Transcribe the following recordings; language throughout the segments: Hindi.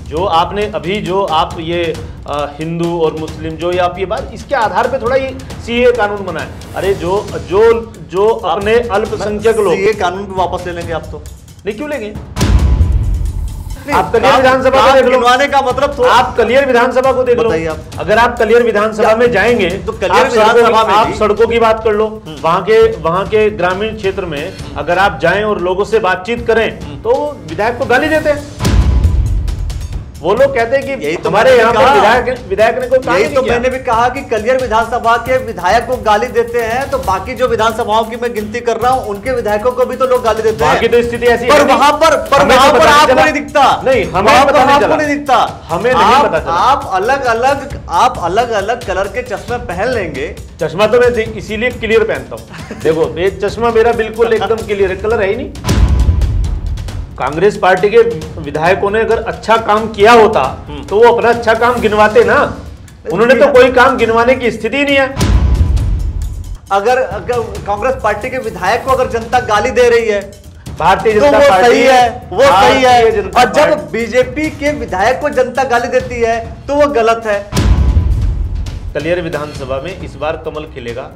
जो आपने अभी जो आप ये हिंदू और मुस्लिम जो ये आप ये बात इसके आधार पे थोड़ा ये सीए कानून बना है। अरे जो जो जो अपने अल्पसंख्यक लोग, सीए कानून पे वापस ले लेंगे आप तो? नहीं, क्यों लेंगे? आप कलियर विधानसभा को देख लो, गिनवाने का मतलब तो आप कलियर विधानसभा को देख लो। अगर आप कलियर विधानसभा में जाएंगे तो कलियर विधानसभा में आप सड़कों की बात कर लो, वहां के ग्रामीण क्षेत्र में अगर आप जाएं और लोगों से बातचीत करें तो विधायक को गाली देते हैं। वो लोग कहते हैं कि तो हमारे यहाँ पर विधायक ने कोई काम नहीं किया। मैंने भी कहा कि कलियर विधानसभा के विधायक को गाली देते हैं, तो बाकी जो विधानसभाओं की मैं गिनती कर रहा हूं उनके विधायकों को भी तो लोग गाली देते हैं। बाकी तो स्थिति ऐसी पर वहां पर आपको नहीं दिखता। नहीं, हमें आपको नहीं दिखता, हमें नहीं पता चला। आप अलग अलग कलर के चश्मे पहन लेंगे। चश्मा तो मैं इसीलिए क्लियर पहनता हूँ। देखो ये चश्मा मेरा बिल्कुल एकदम क्लियर है, कलर है ही नहीं। कांग्रेस पार्टी के विधायकों ने अगर अच्छा काम किया होता तो वो अपना अच्छा काम गिनवाते ना। उन्होंने तो कोई काम गिनवाने की स्थिति नहीं है। अगर कांग्रेस पार्टी के विधायक को अगर जनता गाली दे रही है, भारतीय तो जनता पार्टी सही है, वो सही है। और जब बीजेपी के विधायक को जनता गाली देती है तो वो गलत है। कलियर विधानसभा में इस बार कमल खिलेगा।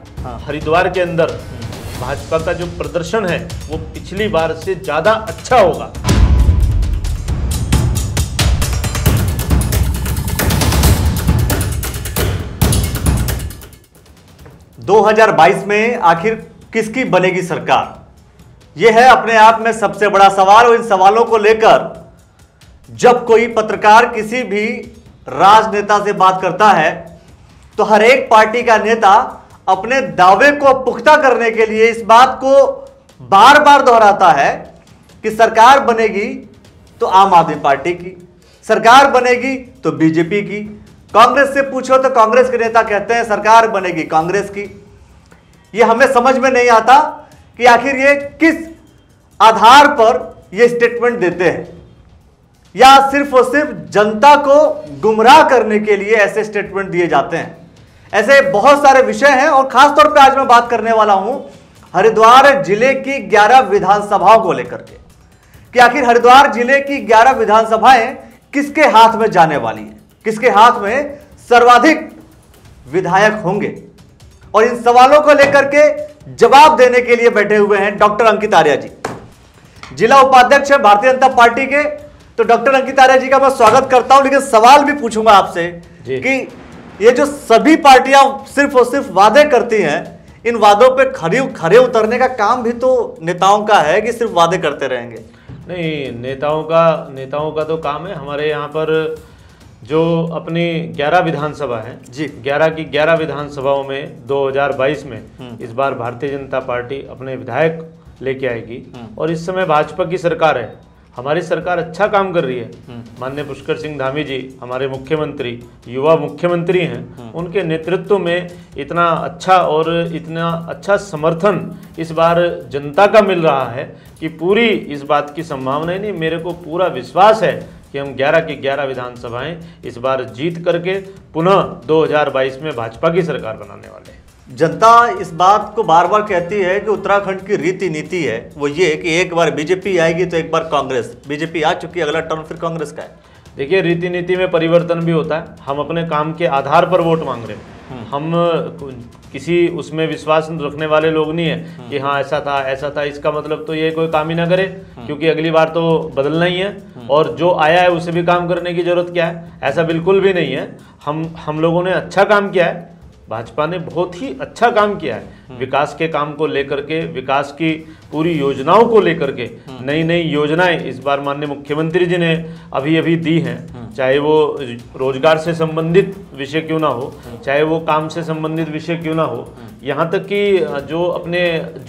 हरिद्वार के अंदर भाजपा का जो प्रदर्शन है वो पिछली बार से ज्यादा अच्छा होगा। (2022) में आखिर किसकी बनेगी सरकार, यह है अपने आप में सबसे बड़ा सवाल। और इन सवालों को लेकर जब कोई पत्रकार किसी भी राजनेता से बात करता है तो हर एक पार्टी का नेता अपने दावे को पुख्ता करने के लिए इस बात को बार बार दोहराता है कि सरकार बनेगी तो आम आदमी पार्टी की, सरकार बनेगी तो बीजेपी की। कांग्रेस से पूछो तो कांग्रेस के नेता कहते हैं सरकार बनेगी कांग्रेस की। यह हमें समझ में नहीं आता कि आखिर ये किस आधार पर ये स्टेटमेंट देते हैं, या सिर्फ और सिर्फ जनता को गुमराह करने के लिए ऐसे स्टेटमेंट दिए जाते हैं। ऐसे बहुत सारे विषय हैं और खास तौर पे आज मैं बात करने वाला हूं हरिद्वार जिले की 11 विधानसभाओं को लेकर के कि आखिर हरिद्वार जिले की 11 विधानसभाएं किसके हाथ में जाने वाली हैं, किसके हाथ में सर्वाधिक विधायक होंगे। और इन सवालों को लेकर के जवाब देने के लिए बैठे हुए हैं डॉक्टर अंकित आर्या जी, जिला उपाध्यक्ष है भारतीय जनता पार्टी के। तो डॉक्टर अंकित आर्या जी का मैं स्वागत करता हूं, लेकिन सवाल भी पूछूंगा आपसे कि ये जो सभी पार्टियां सिर्फ और सिर्फ वादे करती हैं, इन वादों पे खरे उतरने का काम भी तो नेताओं का है कि सिर्फ वादे करते रहेंगे? नहीं, नेताओं का तो काम है। हमारे यहाँ पर जो अपनी 11 विधानसभा है जी, 11 की 11 विधानसभाओं में 2022 में इस बार भारतीय जनता पार्टी अपने विधायक लेके आएगी। और इस समय भाजपा की सरकार है, हमारी सरकार अच्छा काम कर रही है। माननीय पुष्कर सिंह धामी जी हमारे मुख्यमंत्री, युवा मुख्यमंत्री हैं, उनके नेतृत्व में इतना अच्छा समर्थन इस बार जनता का मिल रहा है कि पूरी इस बात की संभावना ही नहीं, मेरे को पूरा विश्वास है कि हम 11 की 11 विधानसभाएं इस बार जीत करके पुनः 2022 में भाजपा की सरकार बनाने वाले हैं। जनता इस बात को बार बार कहती है कि उत्तराखंड की रीति नीति है वो ये कि एक बार बीजेपी आएगी तो एक बार कांग्रेस। बीजेपी आ चुकी है, अगला टर्न फिर कांग्रेस का है। देखिए, रीति नीति में परिवर्तन भी होता है। हम अपने काम के आधार पर वोट मांग रहे हैं। हम किसी उसमें विश्वास रखने वाले लोग नहीं है कि हाँ ऐसा था, इसका मतलब तो ये कोई काम ही ना करे क्योंकि अगली बार तो बदलना ही है और जो आया है उसे भी काम करने की जरूरत क्या है, ऐसा बिल्कुल भी नहीं है। हम लोगों ने अच्छा काम किया है, भाजपा ने बहुत ही अच्छा काम किया है विकास के काम को लेकर के, विकास की पूरी योजनाओं को लेकर के। नई नई योजनाएं इस बार माननीय मुख्यमंत्री जी ने अभी दी हैं, चाहे वो रोजगार से संबंधित विषय क्यों ना हो, चाहे वो काम से संबंधित विषय क्यों ना हो, यहाँ तक कि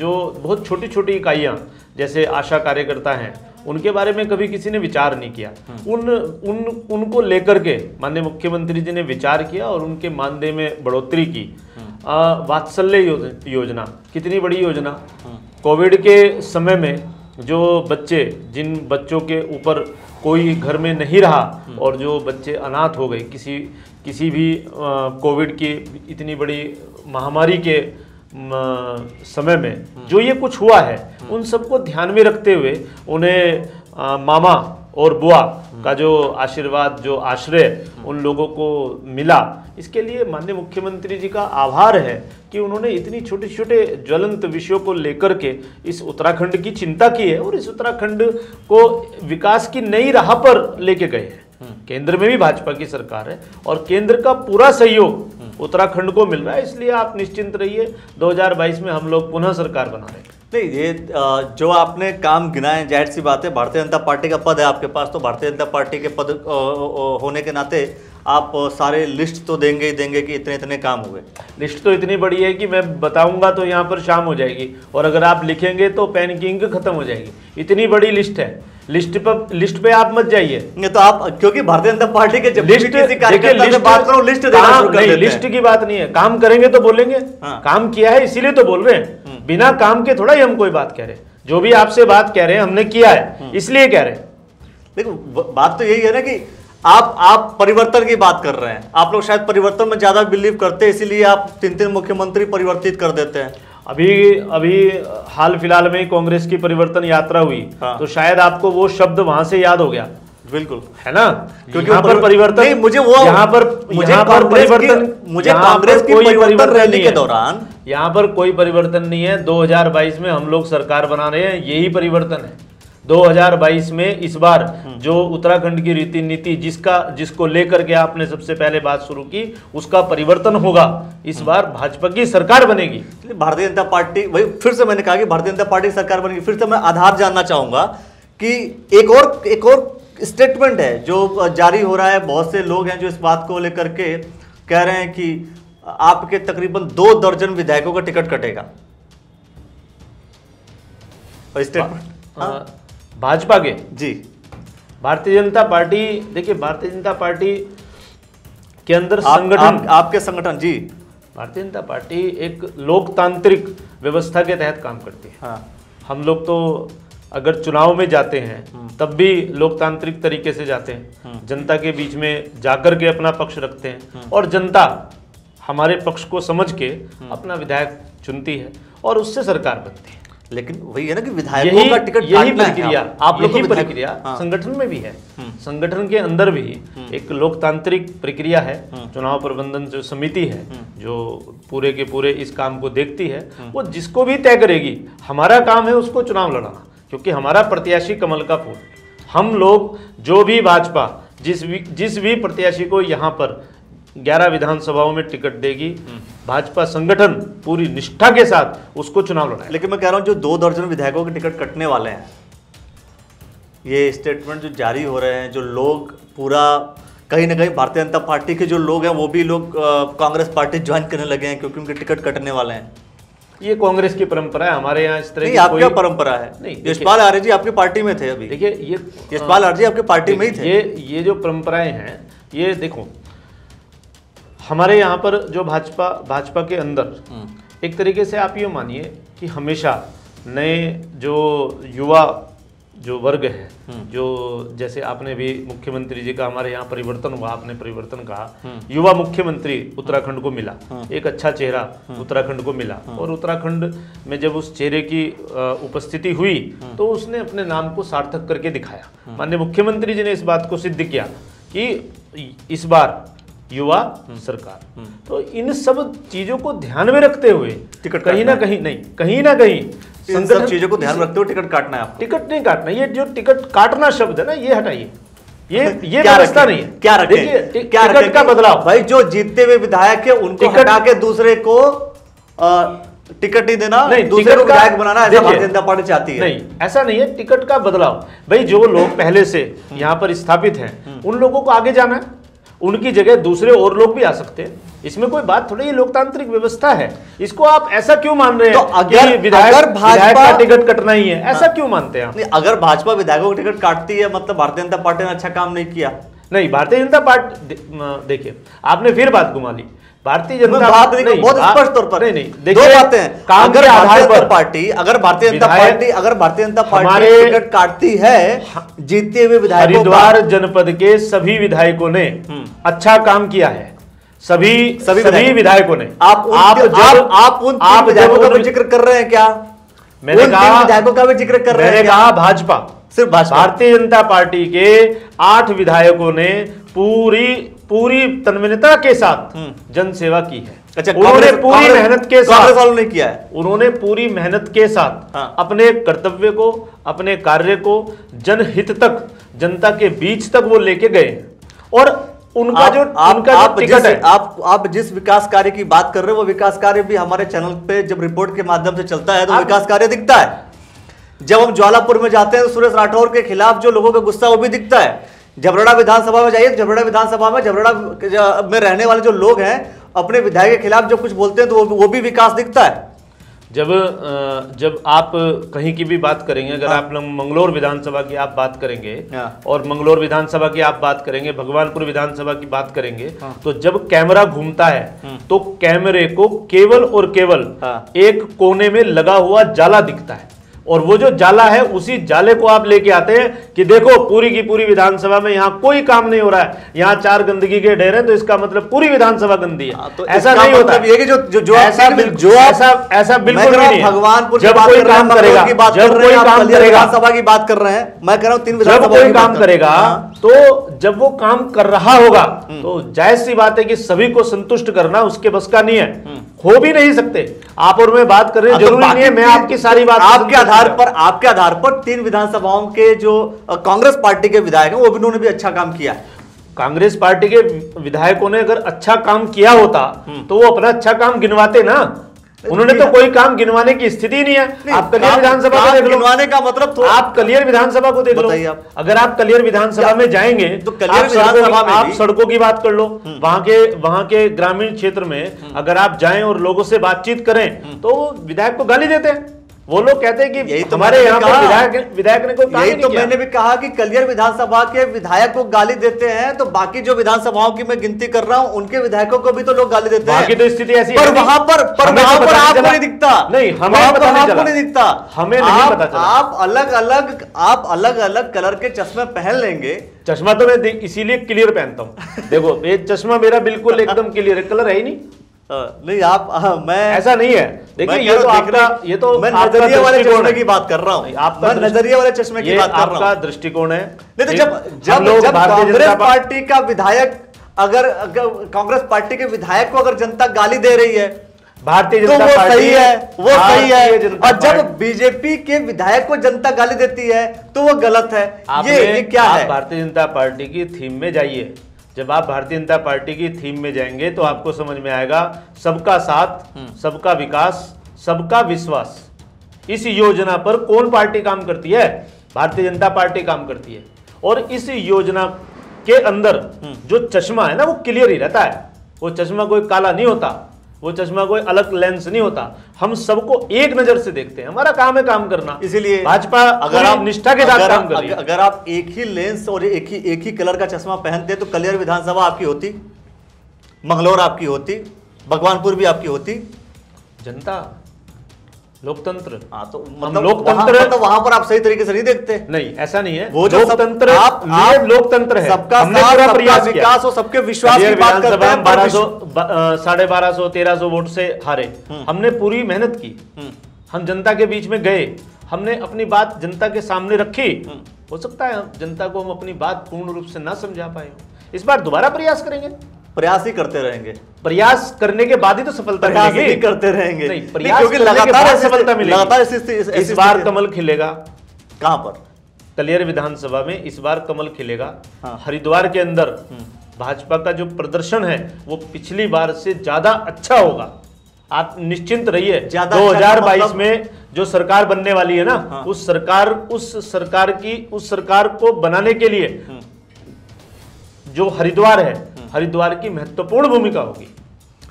जो बहुत छोटी छोटी इकाइयाँ जैसे आशा कार्यकर्ता हैं उनके बारे में कभी किसी ने विचार नहीं किया। उनको लेकर के माननीय मुख्यमंत्री जी ने विचार किया और उनके मानदेय में बढ़ोतरी की। वात्सल्य योजना कितनी बड़ी योजना। कोविड के समय में जिन बच्चों के ऊपर कोई घर में नहीं रहा और जो बच्चे अनाथ हो गए किसी भी कोविड की इतनी बड़ी महामारी के समय में जो ये कुछ हुआ है, उन सबको ध्यान में रखते हुए उन्हें मामा और बुआ का जो आशीर्वाद, जो आश्रय उन लोगों को मिला, इसके लिए माननीय मुख्यमंत्री जी का आभार है कि उन्होंने इतनी छोटे छोटे ज्वलंत विषयों को लेकर के इस उत्तराखंड की चिंता की है और इस उत्तराखंड को विकास की नई राह पर लेके गए हैं। केंद्र में भी भाजपा की सरकार है और केंद्र का पूरा सहयोग उत्तराखंड को मिल रहा है, इसलिए आप निश्चिंत रहिए, 2022 में हम लोग पुनः सरकार बना रहे हैं। नहीं, ये जो आपने काम गिनाए, जाहिर सी बात है भारतीय जनता पार्टी का पद है आपके पास, तो भारतीय जनता पार्टी के पद होने के नाते आप सारे लिस्ट तो देंगे ही देंगे कि इतने इतने काम हुए। लिस्ट तो इतनी बड़ी है कि मैं बताऊंगा तो यहाँ पर शाम हो जाएगी, और अगर आप लिखेंगे तो पेन की इंक खत्म हो जाएगी, इतनी बड़ी लिस्ट है। लिस्ट पे आप मत जाइए, तो आप, क्योंकि भारतीय जनता पार्टी के जब लिस्ट, किसी कार्यकर्ता से बात करो लिस्ट देना शुरू कर देते हैं। लिस्ट की बात नहीं है, काम करेंगे तो बोलेंगे। काम किया है इसीलिए तो बोल रहे हैं, बिना काम के थोड़ा ही हम कोई बात कह रहे हैं। जो भी आपसे बात कह रहे हैं हमने किया है इसलिए कह रहे हैं। देखो बात तो यही है ना कि आप परिवर्तन की बात कर रहे हैं, आप लोग शायद परिवर्तन में ज्यादा बिलीव करते हैं, इसीलिए आप 3 मुख्यमंत्री परिवर्तित कर देते हैं। अभी हाल फिलहाल में ही कांग्रेस की परिवर्तन यात्रा हुई, तो शायद आपको वो शब्द वहां से याद हो गया। बिल्कुल है ना, क्योंकि यहाँ पर परिवर्तन नहीं, मुझे वो यहाँ पर कांग्रेस की परिवर्तन रैली के दौरान यहाँ पर कोई परिवर्तन नहीं है। 2022 में हम लोग सरकार बना रहे हैं, यही परिवर्तन है। 2022 में इस बार जो उत्तराखंड की रीति नीति जिसको लेकर के आपने सबसे पहले बात शुरू की, उसका परिवर्तन होगा। इस बार भाजपा की सरकार बनेगी। भारतीय जनता पार्टी, वही फिर से मैंने कहा कि भारतीय जनता पार्टी सरकार बनेगी। फिर से मैं आधार जानना चाहूंगा कि एक और स्टेटमेंट है जो जारी हो रहा है। बहुत से लोग हैं जो इस बात को लेकर के कह रहे हैं कि आपके तकरीबन 2 दर्जन विधायकों का टिकट कटेगा। स्टेटमेंट भाजपा के जी, भारतीय जनता पार्टी, देखिए भारतीय जनता पार्टी के अंदर संगठन, आपके संगठन जी, भारतीय जनता पार्टी एक लोकतांत्रिक व्यवस्था के तहत काम करती है। हाँ। हम लोग तो अगर चुनाव में जाते हैं तब भी लोकतांत्रिक तरीके से जाते हैं, जनता के बीच में जाकर के अपना पक्ष रखते हैं और जनता हमारे पक्ष को समझ के अपना विधायक चुनती है और उससे सरकार बनती है। लेकिन वही है ना कि विधायकों का टिकट यही प्रक्रिया, आप लोग की प्रक्रिया हाँ। संगठन में भी है। संगठन के अंदर भी एक लोकतांत्रिक प्रक्रिया है। चुनाव प्रबंधन जो समिति है जो पूरे के पूरे इस काम को देखती है, वो जिसको भी तय करेगी। हमारा काम है उसको चुनाव लड़ाना, क्योंकि हमारा प्रत्याशी कमल का फूल। हम लोग जो भी भाजपा जिस भी प्रत्याशी को यहाँ पर 11 विधानसभाओं में टिकट देगी, भाजपा संगठन पूरी निष्ठा के साथ उसको चुनाव लड़ाएगा। लेकिन मैं कह रहा हूं जो 2 दर्जन विधायकों के टिकट कटने वाले हैं, ये स्टेटमेंट जो जारी हो रहे हैं, जो लोग पूरा कहीं ना कहीं भारतीय जनता पार्टी के जो लोग हैं वो भी लोग कांग्रेस पार्टी ज्वाइन करने लगे हैं क्योंकि उनके टिकट कटने वाले हैं। ये कांग्रेस की परंपरा है, हमारे यहाँ इस तरह की आपकी परंपरा है नहीं। यशपाल आर्य जी आपकी पार्टी में थे अभी। देखिए ये यशपाल आर्य जी आपकी पार्टी में ही थे। ये जो परंपराएं हैं, ये देखो हमारे यहाँ पर जो भाजपा के अंदर एक तरीके से आप ये मानिए कि हमेशा नए जो युवा जो वर्ग है, जो जैसे आपने भी मुख्यमंत्री जी का हमारे यहाँ परिवर्तन हुआ, आपने परिवर्तन कहा, युवा मुख्यमंत्री उत्तराखंड को मिला, एक अच्छा चेहरा उत्तराखंड को मिला, और उत्तराखंड में जब उस चेहरे की उपस्थिति हुई तो उसने अपने नाम को सार्थक करके दिखाया। माननीय मुख्यमंत्री जी ने इस बात को सिद्ध किया कि इस बार युवा सरकार। तो इन सब चीजों को ध्यान में रखते हुए टिकट कहीं ना कहीं इन सब चीजों को ध्यान रखते हुए टिकट काटना है आपको। टिकट नहीं काटना, ये जो टिकट काटना शब्द है ना, ये हटाइए। ये क्या व्यवस्था नहीं है। क्या रखें? देखिए क्या टिकट का बदलाव, भाई जो जीतते हुए विधायक है उनको हटा के दूसरे को टिकट नहीं देना, नहीं दूसरे को विधायक बनाना, ऐसा भारतीय जनता पार्टी चाहती है। नहीं, ऐसा नहीं है। टिकट का बदलाव, भाई जो लोग पहले से यहाँ पर स्थापित हैं उन लोगों को आगे जाना है, उनकी जगह दूसरे और लोग भी आ सकते हैं। इसमें कोई बात थोड़ी, ये लोकतांत्रिक व्यवस्था है। इसको आप ऐसा क्यों मान रहे हैं? तो अगर विधायक भाजपा का टिकट कटना ही है, ऐसा क्यों मानते हैं आप? नहीं, अगर भाजपा विधायकों का टिकट काटती है मतलब भारतीय जनता पार्टी ने अच्छा काम नहीं किया। नहीं, भारतीय जनता पार्टी, देखिए आपने फिर बात घुमा ली। भारतीय जनता बात नहीं, बहुत स्पष्ट तौर पर नहीं, दो बातें हैं। अगर भारतीय जनता पार्टी टिकट काटती है जीतते हुए विधायकों, हरिद्वार जनपद के सभी विधायकों ने अच्छा काम किया है। सभी विधायकों ने। आप उन विधायकों का भी जिक्र कर रहे हैं क्या? मैंने कहा विधायकों का भी जिक्र कर रहे हैं। मैंने कहा भाजपा सिर्फ भाजपा? भारतीय जनता पार्टी के 8 विधायकों ने पूरी तन्मयता के साथ जन सेवा की है। अच्छा, उन्होंने पूरी मेहनत के साथ, कांग्रेस वालों ने किया है, उन्होंने पूरी मेहनत के साथ अपने कर्तव्य को, अपने कार्य को जनहित तक, जनता के बीच तक वो लेके गए। और उनका टिकट है, आप जिस विकास कार्य की बात कर रहे हो वो विकास कार्य भी हमारे चैनल पे जब रिपोर्ट के माध्यम से चलता है तो विकास कार्य दिखता है। जब हम ज्वालापुर में जाते हैं तो सुरेश राठौर के खिलाफ जो लोगों का गुस्सा वो भी दिखता है। जबरड़ा विधानसभा में जाइए, जबरड़ा विधानसभा में जबरड़ा में रहने वाले जो लोग हैं अपने विधायक के खिलाफ जब कुछ बोलते हैं तो वो भी विकास दिखता है। जब आप कहीं की भी बात करेंगे, अगर आप मंगलौर विधानसभा की आप बात करेंगे और मंगलौर विधानसभा की आप बात करेंगे, भगवानपुर विधानसभा की बात करेंगे, तो जब कैमरा घूमता है तो कैमरे को केवल और केवल एक कोने में लगा हुआ जाला दिखता है, और वो जो जाला है उसी जाले को आप लेके आते हैं कि देखो पूरी की पूरी विधानसभा में यहाँ कोई काम नहीं हो रहा है, यहाँ 4 गंदगी के ढेर हैं तो इसका मतलब पूरी विधानसभा गंदी है। तो ऐसा नहीं होता है। ये कि जो ऐसा बिल्कुल नहीं है। भगवानपुर जब कोई काम करेगा, जब कोई काम करेगा, विधानसभा की बात कर रहे हैं, मैं कह रहा हूँ 3 जब विधानसभा कोई काम करेगा तो जब वो काम कर रहा होगा तो जायज सी बात है कि सभी को संतुष्ट करना उसके बस का नहीं है, हो भी नहीं सकते। आप और मैं बात कर रहे हैं, जरूरी नहीं है मैं आपकी सारी बात आपके आधार पर 3 विधानसभाओं के जो कांग्रेस पार्टी के विधायक हैं वो भी उन्होंने भी अच्छा काम किया है। कांग्रेस पार्टी के विधायकों ने अगर अच्छा काम किया होता तो वो अपना अच्छा काम गिनवाते ना। उन्होंने तो कोई काम गिनवाने की स्थिति नहीं है। आप कलियर विधानसभा को देख लो, गिनवाने का मतलब तो आप कलियर विधानसभा को देख लो। अगर आप कलियर विधानसभा में जाएंगे तो कलियर विधानसभा में आप सड़कों की बात कर लो, वहां के ग्रामीण क्षेत्र में अगर आप जाएं और लोगों से बातचीत करें तो विधायक को गाली देते हैं। वो लोग कहते हैं कि तो हमारे यहाँ पर विधायक ने कोई काम नहीं किया। मैंने भी कहा कि कलियर विधानसभा के विधायक को गाली देते हैं तो बाकी जो विधानसभाओं की मैं गिनती कर रहा हूं उनके विधायकों को भी तो लोग गाली देते हैं। बाकी तो स्थिति ऐसी पर वहां पर आपको नहीं दिखता। नहीं, हमें आपको नहीं दिखता, हमें नहीं पता चला। आप अलग अलग कलर के चश्मे पहन लेंगे। चश्मा तो मैं इसीलिए क्लियर पहनता हूँ। देखो ये चश्मा मेरा बिल्कुल एकदम क्लियर है, कलर है ही नहीं। नहीं आप मैं ऐसा नहीं है। देखिए ये तो मैं नजरिए वाले चश्मे की बात कर रहा हूँ, मैं नजरिए वाले चश्मे की बात कर रहा हूँ। आपका दृष्टिकोण है। नहीं तो जब कांग्रेस पार्टी का विधायक, अगर कांग्रेस पार्टी के विधायक को अगर जनता गाली दे रही है भारतीय जनता पार्टी, वो सही है। और जब बीजेपी के विधायक को जनता गाली देती है तो वो गलत है। ये क्या है? भारतीय जनता पार्टी की थीम में जाइए। जब आप भारतीय जनता पार्टी की थीम में जाएंगे तो आपको समझ में आएगा सबका साथ, सबका विकास, सबका विश्वास। इस योजना पर कौन पार्टी काम करती है? भारतीय जनता पार्टी काम करती है। और इस योजना के अंदर जो चश्मा है ना वो क्लियर ही रहता है। वो चश्मा कोई काला नहीं होता, वो चश्मा कोई अलग लेंस नहीं होता। हम सबको एक नजर से देखते हैं, हमारा काम है काम करना। इसीलिए भाजपा अगर आप निष्ठा के साथ काम कर रही है, अगर आप एक ही लेंस और एक ही कलर का चश्मा पहनते तो कलियर विधानसभा आपकी होती, मंगलौर आपकी होती, भगवानपुर भी आपकी होती। जनता, लोकतंत्र। तो मतलब लोकतंत्र तो वहां पर आप सही तरीके से नहीं देखते। नहीं, ऐसा नहीं है। वो जो लोकतंत्र, आप लोकतंत्र है, सबका विकास और सबके विश्वास की बात करते हैं। 1250, 1300 वोट से हारे। हमने पूरी मेहनत की, हम जनता के बीच में गए, हमने अपनी बात जनता के सामने रखी। हो सकता है जनता को हम अपनी बात पूर्ण रूप से ना समझा पाए। इस बार दोबारा प्रयास करेंगे, प्रयास ही करते रहेंगे। प्रयास करने के बाद ही तो सफलता मिलेगी। करते रहेंगे नहीं, प्रयास करने के बाद सफलता मिलेगी। इस बार कमल खिलेगा। कहां पर? कलियर विधानसभा में इस बार कमल खिलेगा। हरिद्वार के अंदर भाजपा का जो प्रदर्शन है वो पिछली बार से ज्यादा अच्छा होगा। आप निश्चिंत रहिए। 2022 में जो सरकार बनने वाली है ना, उस सरकार को बनाने के लिए जो हरिद्वार है, हरिद्वार की महत्वपूर्ण भूमिका होगी।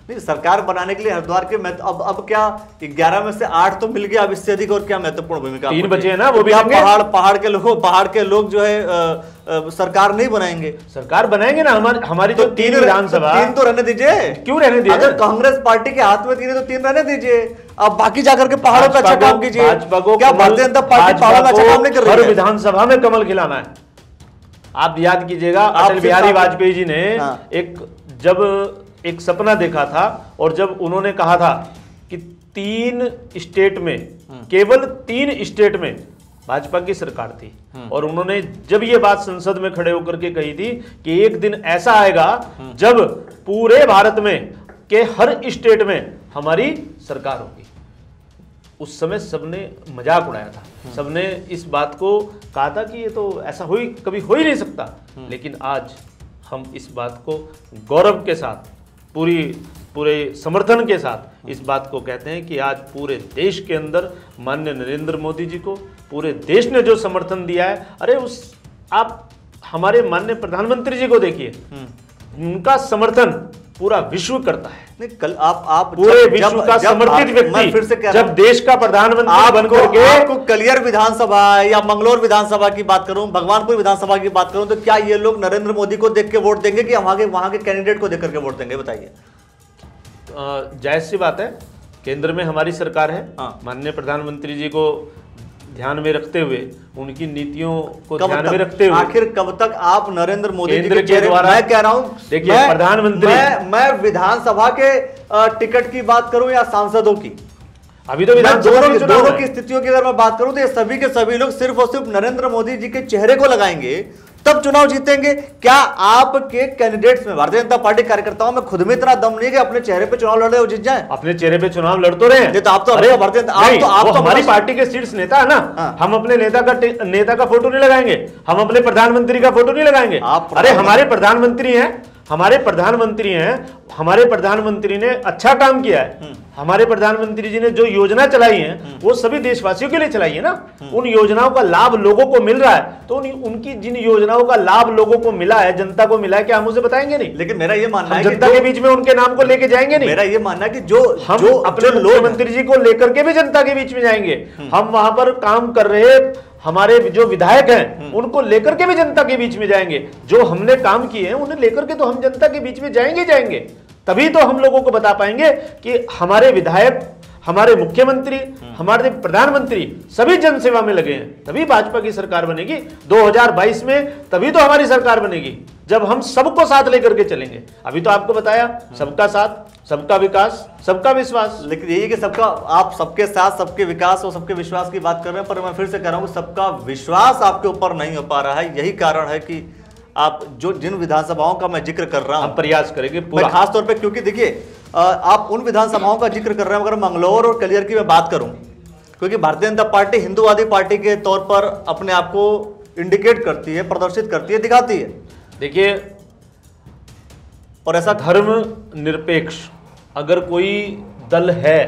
नहीं, सरकार बनाने के लिए हरिद्वार के अब क्या 11 में से 8 तो मिल गया, अब इससे अधिक और क्या महत्वपूर्ण भूमिका? 3 बचे हैं ना, वो भी पहाड़ के लोग जो है सरकार नहीं बनाएंगे। सरकार बनाएंगे ना। हमारी जो 3 विधानसभा, 3 तो रहने दीजिए। क्यों रहने दीजिए? अगर कांग्रेस पार्टी के हाथ में 3 है तो 3 रहने दीजिए। अब बाकी जाकर के पहाड़ों पे अच्छा काम कीजिए। क्या भारतीय जनता पार्टी पहाड़ों में अच्छा काम नहीं कर रही है? हर विधानसभा में कमल खिलाना है। आप याद कीजिएगा, अटल बिहारी वाजपेयी जी ने एक सपना देखा था, और जब उन्होंने कहा था कि 3 स्टेट में, केवल 3 स्टेट में भाजपा की सरकार थी और उन्होंने जब ये बात संसद में खड़े होकर के कही थी कि एक दिन ऐसा आएगा जब पूरे भारत में के हर स्टेट में हमारी सरकार होगी। उस समय सबने मजाक उड़ाया था, सबने इस बात को कहा था कि ये तो ऐसा कभी हो ही नहीं सकता। लेकिन आज हम इस बात को गौरव के साथ पूरे समर्थन के साथ इस बात को कहते हैं कि आज पूरे देश के अंदर माननीय नरेंद्र मोदी जी को पूरे देश ने जो समर्थन दिया है, अरे आप हमारे माननीय प्रधानमंत्री जी को देखिए, उनका समर्थन पूरा विश्व करता है। नहीं, कल आप पूरे विश्व का समर्थित व्यक्ति फिर से कह रहा हूं, जब देश का प्रधानमंत्री बनकर के आपको कलियर विधानसभा या मंगलौर विधानसभा की बात करूं, भगवानपुर विधानसभा की बात करूं, तो क्या ये लोग नरेंद्र मोदी को देख के वोट देंगे कि वहां के कैंडिडेट को देख करके वोट देंगे? बताइए। जायज सी बात है, केंद्र में हमारी सरकार है। हाँ। माननीय प्रधानमंत्री जी को ध्यान में रखते हुए, उनकी नीतियों को ध्यान में रखते हुए, आखिर कब तक आप नरेंद्र मोदी जी के द्वारा, मैं कह रहा हूं, देखिए प्रधानमंत्री, मैं विधानसभा के टिकट की बात करूं या सांसदों की, अभी तो दोनों की स्थितियों की अगर मैं बात करूं तो ये सभी के सभी लोग सिर्फ और सिर्फ नरेंद्र मोदी जी के चेहरे को लगाएंगे तब चुनाव जीतेंगे। क्या आपके कैंडिडेट्स में, भारतीय जनता पार्टी कार्यकर्ताओं में खुद में इतना दम नहीं है कि अपने चेहरे पे चुनाव लड़े और जीत जाएं? अपने चेहरे पे चुनाव लड़ तो रहे हैं। तो आप तो भारतीय हमारी पार्टी के शीर्ष नेता है ना, हम अपने नेता का फोटो नहीं लगाएंगे, हम अपने प्रधानमंत्री का फोटो नहीं लगाएंगे। अरे हमारे प्रधानमंत्री हैं, हमारे प्रधानमंत्री ने अच्छा काम किया है। हमारे प्रधानमंत्री जी ने जो योजना चलाई है वो सभी देशवासियों के लिए चलाई है ना। उन योजनाओं का लाभ लोगों को मिल रहा है, तो उनकी जिन योजनाओं का लाभ लोगों को मिला है, जनता को मिला है, क्या हम उसे बताएंगे नहीं? लेकिन मेरा ये मानना है जनता के बीच में उनके नाम को लेके जाएंगे नहीं। मेरा ये मानना है कि जो अपने मुख्यमंत्री जी को लेकर के भी जनता के बीच में जाएंगे। हम वहां पर काम कर रहे हमारे जो विधायक हैं उनको लेकर के भी जनता के बीच में जाएंगे। जो हमने काम किए हैं उन्हें लेकर के तो हम जनता के बीच में जाएंगे, तभी तो हम लोगों को बता पाएंगे कि हमारे विधायक, हमारे मुख्यमंत्री, हमारे प्रधानमंत्री सभी जनसेवा में लगे हैं। तभी भाजपा की सरकार बनेगी 2022 में, तभी तो हमारी सरकार बनेगी जब हम सबको साथ लेकर के चलेंगे। अभी तो आपको बताया, सबका साथ, सबका विकास, सबका विश्वास। लेकिन यही कि आप सबके साथ, सबके विकास और सबके विश्वास की बात कर रहे हैं, पर मैं फिर से कह रहा हूं सबका विश्वास आपके ऊपर नहीं हो पा रहा है। यही कारण है कि आप जिन विधानसभाओं का मैं जिक्र कर रहा हूं, हम प्रयास करेंगे पूरा, खास तौर पे, क्योंकि देखिए आप उन विधानसभाओं का जिक्र कर रहे हैं, अगर मंगलौर और कलियर की मैं बात करूं, क्योंकि भारतीय जनता पार्टी हिंदूवादी पार्टी के तौर पर अपने आप को इंडिकेट करती है, प्रदर्शित करती है, दिखाती है। देखिए, और ऐसा धर्मनिरपेक्ष अगर कोई दल है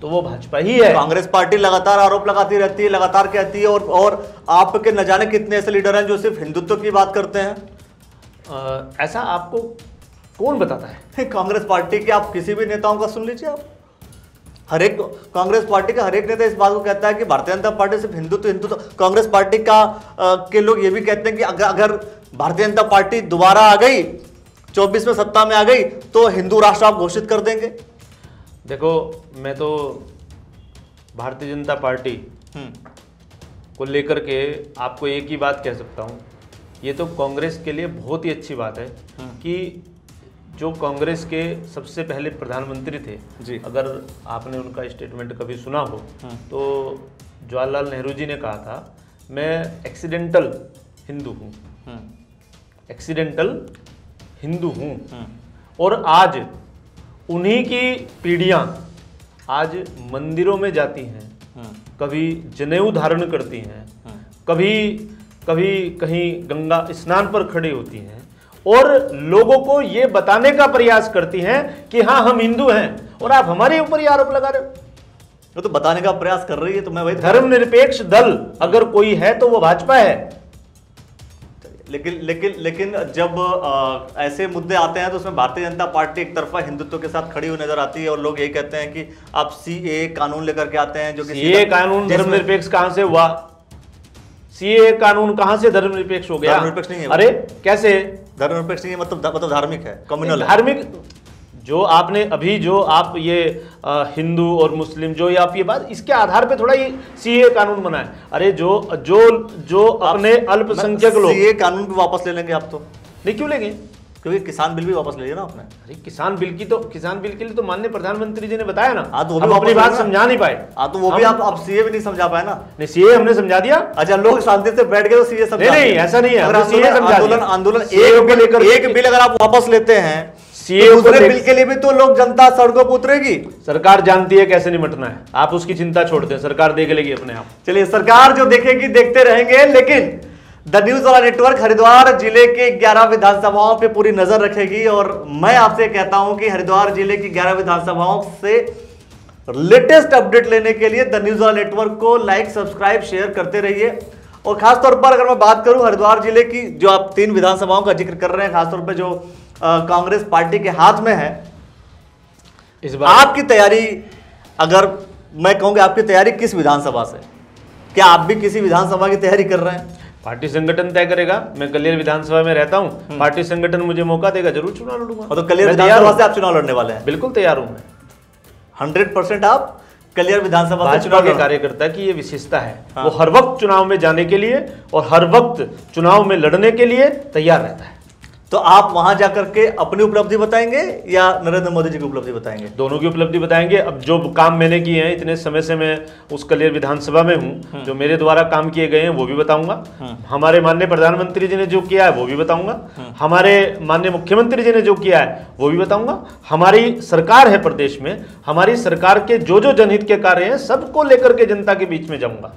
तो वो भाजपा ही है। कांग्रेस पार्टी लगातार आरोप लगाती रहती है, लगातार कहती है, और आपके न जाने कितने ऐसे लीडर हैं जो सिर्फ हिंदुत्व की बात करते हैं। ऐसा आपको कौन बताता है? कांग्रेस पार्टी के आप किसी भी नेताओं का सुन लीजिए, आप हर एक कांग्रेस पार्टी का हर एक नेता इस बात को कहता है कि भारतीय जनता पार्टी सिर्फ हिंदुत्व। कांग्रेस पार्टी के लोग ये भी कहते हैं कि अगर भारतीय जनता पार्टी दोबारा आ गई, 24 में सत्ता में आ गई, तो हिंदू राष्ट्र आप घोषित कर देंगे। देखो, मैं तो भारतीय जनता पार्टी को लेकर के आपको एक ही बात कह सकता हूँ, ये तो कांग्रेस के लिए बहुत ही अच्छी बात है कि जो कांग्रेस के सबसे पहले प्रधानमंत्री थे जी, अगर आपने उनका स्टेटमेंट कभी सुना हो तो जवाहरलाल नेहरू जी ने कहा था, मैं एक्सीडेंटल हिंदू हूँ, एक्सीडेंटल हिंदू हूँ। और आज उन्हीं की पीढ़ियाँ आज मंदिरों में जाती हैं, कभी जनेऊ धारण करती हैं, कभी कहीं गंगा स्नान पर खड़ी होती हैं और लोगों को ये बताने का प्रयास करती हैं कि हाँ हम हिंदू हैं, और आप हमारे ऊपर ये आरोप लगा रहे हो। तो बताने का प्रयास कर रही है, तो मैं वही, धर्मनिरपेक्ष दल अगर कोई है तो वो भाजपा है। लेकिन जब ऐसे मुद्दे आते हैं तो उसमें भारतीय जनता पार्टी एक तरफा हिंदुत्व के साथ खड़ी हुई नजर आती है, और लोग यही कहते हैं कि आप सीए कानून लेकर के आते हैं, जो कि सीए कानून धर्मनिरपेक्ष कहां से हुआ? सीए कानून कहां से धर्मनिरपेक्ष हो गया? धर्मनिरपेक्ष नहीं है। अरे कैसे धर्मनिरपेक्ष नहीं है? मतलब धार्मिक है, कम्युनल है। धार्मिक जो आपने अभी जो आप ये हिंदू और मुस्लिम जो आप ये बात, इसके आधार पे थोड़ा ये सीए कानून बना है। अरे जो अपने अल्पसंख्यक लोग, सीए कानून भी वापस ले लेंगे आप? तो नहीं, क्यों लेंगे? क्योंकि किसान बिल भी वापस ले लिया ना आपने। अरे किसान बिल के लिए तो माननीय प्रधानमंत्री जी ने बताया ना। हाँ, तो वो हम भी अपनी वापस बात लेना। समझा नहीं पाए। हाँ, तो वो भी आप सीए भी नहीं समझा पाए ना। नहीं, सीए हमने समझा दिया। अच्छा, लोग शांति से बैठ गए तो सीए समझा नहीं, ऐसा नहीं है। अगर हमने CA समझा दिया। आंदोलन CA एक बिल अगर आप वापस लेते हैं, CA दूसरे बिल के लिए भी तो लोग जनता सड़कों पर उतरेगी। सरकार जानती है कैसे निपटना है, आप उसकी चिंता छोड़ दें, सरकार देख लेगी अपने आप। चलिए, सरकार जो देखेगी देखते रहेंगे, लेकिन द न्यूज वाला नेटवर्क हरिद्वार जिले के 11 विधानसभाओं पे पूरी नजर रखेगी। और मैं आपसे कहता हूं कि हरिद्वार जिले की 11 विधानसभाओं से लेटेस्ट अपडेट लेने के लिए द न्यूज वाला नेटवर्क को लाइक, सब्सक्राइब, शेयर करते रहिए। और खासतौर पर अगर मैं बात करूं हरिद्वार जिले की, जो आप 3 विधानसभाओं का जिक्र कर रहे हैं, खासतौर पर जो कांग्रेस पार्टी के हाथ में है, इस बार आपकी तैयारी, अगर मैं कहूंगा आपकी तैयारी किस विधानसभा से, क्या आप भी किसी विधानसभा की तैयारी कर रहे हैं? पार्टी संगठन तय करेगा। मैं कलियर विधानसभा में रहता हूं, पार्टी संगठन मुझे मौका देगा, जरूर चुनाव लड़ूंगा। तो कलियर विधानसभा से आप चुनाव लड़ने वाले हैं? बिल्कुल तैयार हूं मैं। 100% आप कलियर विधानसभा से भाजपा चुनाव के लड़- कार्यकर्ता की ये विशेषता है। हाँ। वो हर वक्त चुनाव में जाने के लिए और हर वक्त चुनाव में लड़ने के लिए तैयार रहता है। तो आप वहां जाकर के अपनी उपलब्धि बताएंगे या नरेंद्र मोदी जी की उपलब्धि बताएंगे? दोनों की उपलब्धि बताएंगे। अब जो काम मैंने किए हैं, इतने समय से मैं उस कलियर विधानसभा में हूं, जो मेरे द्वारा काम किए गए हैं वो भी बताऊंगा। हमारे माननीय प्रधानमंत्री जी ने जो किया है वो भी बताऊंगा। हमारे माननीय मुख्यमंत्री जी ने जो किया है वो भी बताऊंगा। हमारी सरकार है प्रदेश में, हमारी सरकार के जो जो जनहित के कार्य हैं सबको लेकर के जनता के बीच में जाऊंगा।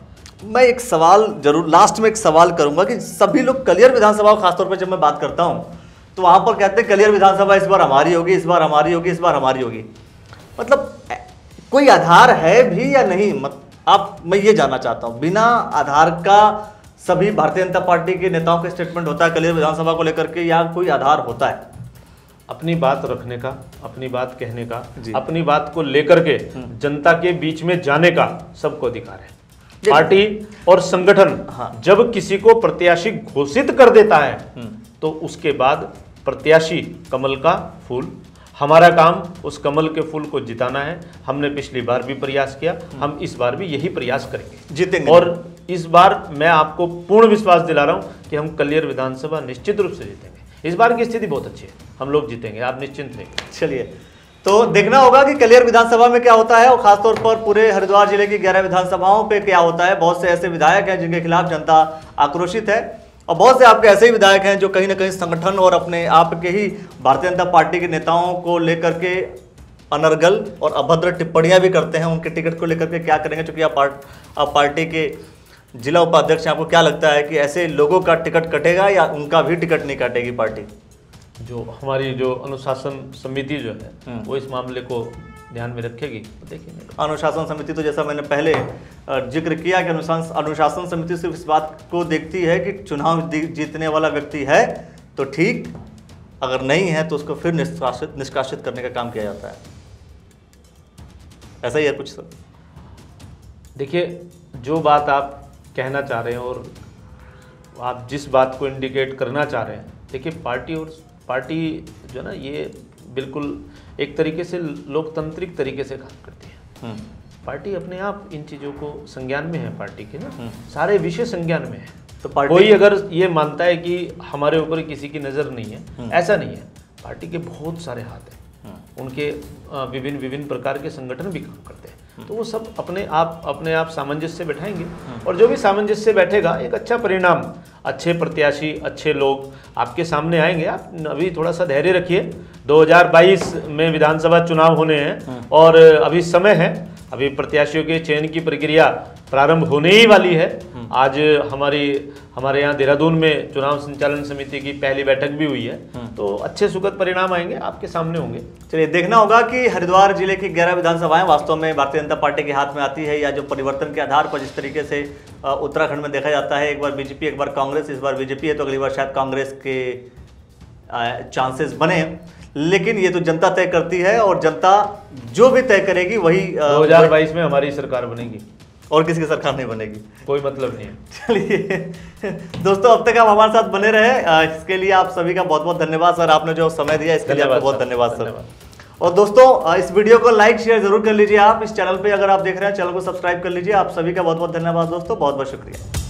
मैं एक सवाल जरूर लास्ट में एक सवाल करूंगा कि सभी लोग कलियर विधानसभा, खासतौर पर जब मैं बात करता हूं तो वहां पर कहते हैं कलियर विधानसभा इस बार हमारी होगी, इस बार हमारी होगी, इस बार हमारी होगी। मतलब कोई आधार है भी या नहीं? मैं ये जानना चाहता हूं। बिना आधार का सभी भारतीय जनता पार्टी के नेताओं का स्टेटमेंट होता है कलियर विधानसभा को लेकर के, या कोई आधार होता है? अपनी बात रखने का, अपनी बात कहने का, अपनी बात को लेकर के जनता के बीच में जाने का सबको अधिकार है। पार्टी और संगठन जब किसी को प्रत्याशी घोषित कर देता है तो उसके बाद प्रत्याशी कमल का फूल, हमारा काम उस कमल के फूल को जिताना है। हमने पिछली बार भी प्रयास किया, हम इस बार भी यही प्रयास करेंगे, जीतेंगे। और इस बार मैं आपको पूर्ण विश्वास दिला रहा हूं कि हम कलियर विधानसभा निश्चित रूप से जीतेंगे। इस बार की स्थिति बहुत अच्छी है, हम लोग जीतेंगे, आप निश्चिंत रहिए। चलिए, तो देखना होगा कि कलियर विधानसभा में क्या होता है, और खासतौर पर पूरे हरिद्वार जिले की 11 विधानसभाओं पे क्या होता है। बहुत से ऐसे विधायक हैं जिनके खिलाफ जनता आक्रोशित है, और बहुत से आपके ऐसे ही विधायक हैं जो कहीं ना कहीं संगठन और अपने आप के ही भारतीय जनता पार्टी के नेताओं को लेकर के अनर्गल और अभद्र टिप्पणियां भी करते हैं। उनके टिकट को लेकर के क्या करेंगे, चूंकि आप पार्टी के जिला उपाध्यक्ष हैं, आपको क्या लगता है कि ऐसे लोगों का टिकट कटेगा या उनका भी टिकट नहीं काटेगी पार्टी? जो हमारी जो अनुशासन समिति जो है वो इस मामले को ध्यान में रखेगी, तो देखेंगे। अनुशासन समिति तो जैसा मैंने पहले जिक्र किया कि अनुशासन समिति सिर्फ इस बात को देखती है कि चुनाव जीतने वाला व्यक्ति है तो ठीक, अगर नहीं है तो उसको फिर निष्कासित करने का काम किया जाता है। ऐसा ही है कुछ सर? देखिए, जो बात आप कहना चाह रहे हैं और आप जिस बात को इंडिकेट करना चाह रहे हैं, देखिए पार्टी जो है ना, ये बिल्कुल एक तरीके से लोकतांत्रिक तरीके से काम करती है। पार्टी अपने आप इन चीज़ों को संज्ञान में है, पार्टी के ना सारे विषय संज्ञान में है। तो कोई अगर ये मानता है कि हमारे ऊपर किसी की नज़र नहीं है, ऐसा नहीं है। पार्टी के बहुत सारे हाथ हैं, उनके विभिन्न प्रकार के संगठन भी काम करते हैं। तो वो सब अपने आप सामंजस्य बैठाएंगे, और जो भी सामंजस्य बैठेगा एक अच्छा परिणाम, अच्छे प्रत्याशी, अच्छे लोग आपके सामने आएंगे। आप अभी थोड़ा सा धैर्य रखिए, 2022 में विधानसभा चुनाव होने हैं और अभी समय है, अभी प्रत्याशियों के चयन की प्रक्रिया प्रारंभ होने ही वाली है। आज हमारे यहाँ देहरादून में चुनाव संचालन समिति की पहली बैठक भी हुई है, तो अच्छे सुखद परिणाम आएंगे, आपके सामने होंगे। चलिए, देखना होगा कि हरिद्वार जिले की 11 विधानसभाएं वास्तव में भारतीय जनता पार्टी के हाथ में आती है, या जो परिवर्तन के आधार पर जिस तरीके से उत्तराखंड में देखा जाता है, एक बार बीजेपी एक बार कांग्रेस, इस बार बीजेपी है तो अगली बार शायद कांग्रेस के चांसेस बने। लेकिन ये तो जनता तय करती है, और जनता जो भी तय करेगी वही 2022 में हमारी सरकार बनेगी, और किसी की सरकार नहीं बनेगी, कोई मतलब नहीं है। चलिए दोस्तों, अब तक आप हमारे साथ बने रहे, इसके लिए आप सभी का बहुत बहुत धन्यवाद सर। आपने जो समय दिया इसके लिए आपका बहुत धन्यवाद सर। और दोस्तों, इस वीडियो को लाइक शेयर जरूर कर लीजिए। आप इस चैनल पे अगर आप देख रहे हैं, चैनल को सब्सक्राइब कर लीजिए। आप सभी का बहुत बहुत धन्यवाद दोस्तों, बहुत बहुत शुक्रिया।